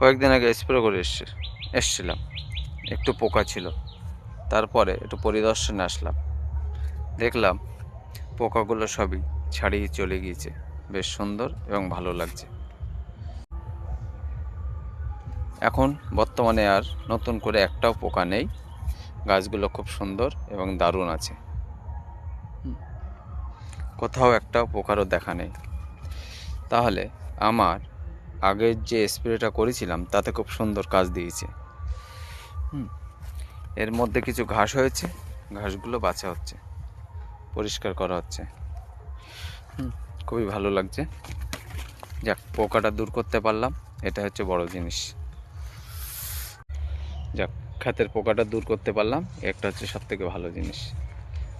কয়েকদিন আগে স্প্রে করে এসছিলাম, একটু পোকা ছিল। তারপরে একটু পরিদর্শনে আসলাম, দেখলাম পোকাগুলো সবই ছাড়িয়ে চলে গিয়েছে। বেশ সুন্দর এবং ভালো লাগছে। এখন বর্তমানে আর নতুন করে একটাও পোকা নেই। গাছগুলো খুব সুন্দর এবং দারুণ আছে। কোথাও একটাও পোকারও দেখা নেই। তাহলে আমার আগের যে স্প্রেটা করেছিলাম তাতে খুব সুন্দর কাজ দিয়েছে। এর মধ্যে কিছু ঘাস হয়েছে, ঘাসগুলো বাছা হচ্ছে, পরিষ্কার করা হচ্ছে। খুবই ভালো লাগছে। যাক, পোকাটা দূর করতে পারলাম, এটা হচ্ছে বড় জিনিস। যাক, ক্ষেতের পোকাটা দূর করতে পারলাম, একটা হচ্ছে সবথেকে ভালো জিনিস।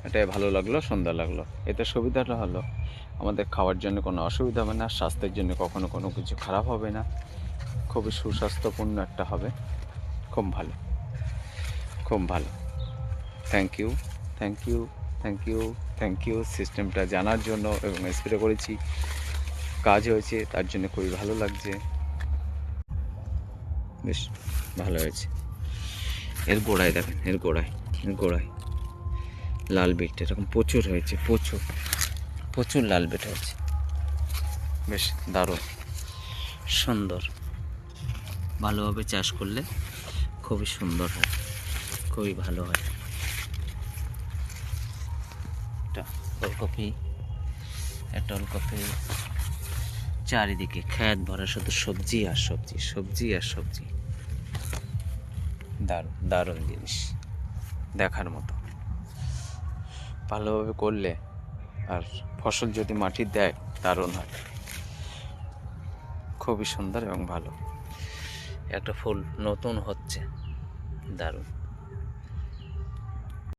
এটাই ভালো লাগলো, সুন্দর লাগলো। এতে সুবিধাটা হলো আমাদের খাওয়ার জন্য কোনো অসুবিধা হবে না, স্বাস্থ্যের জন্য কখনো কোনো কিছু খারাপ হবে না, খুবই সুস্বাস্থ্যপূর্ণ একটা হবে। খুব ভালো, খুব ভালো। Thank you, thank you, thank you, thank you সিস্টেমটা জানার জন্য। এবং স্প্রে করেছি, কাজ হয়েছে, তার জন্য খুবই ভালো লাগছে। বেশ ভালো হয়েছে। এর গোড়ায় দেখেন, এর গোড়ায় লাল বিট এরকম প্রচুর হয়েছে, প্রচুর লাল বিট হয়েছে। বেশ দারুণ, সুন্দর। ভালোভাবে চাষ করলে খুবই সুন্দর হয়, খুবই ভালো হয়। একটা ওলকপি, একটা ওলকপি, চারিদিকে ক্ষেত ভরা শুধু সবজি আর সবজি, সবজি আর সবজি। দারুণ দারুণ জিনিস, দেখার মতো। ভালোভাবে করলে আর ফসল যদি মাটি দেয়, দারুণ হয়, খুবই সুন্দর এবং ভালো। একটা ফুল নতুন হচ্ছে, দারুণ।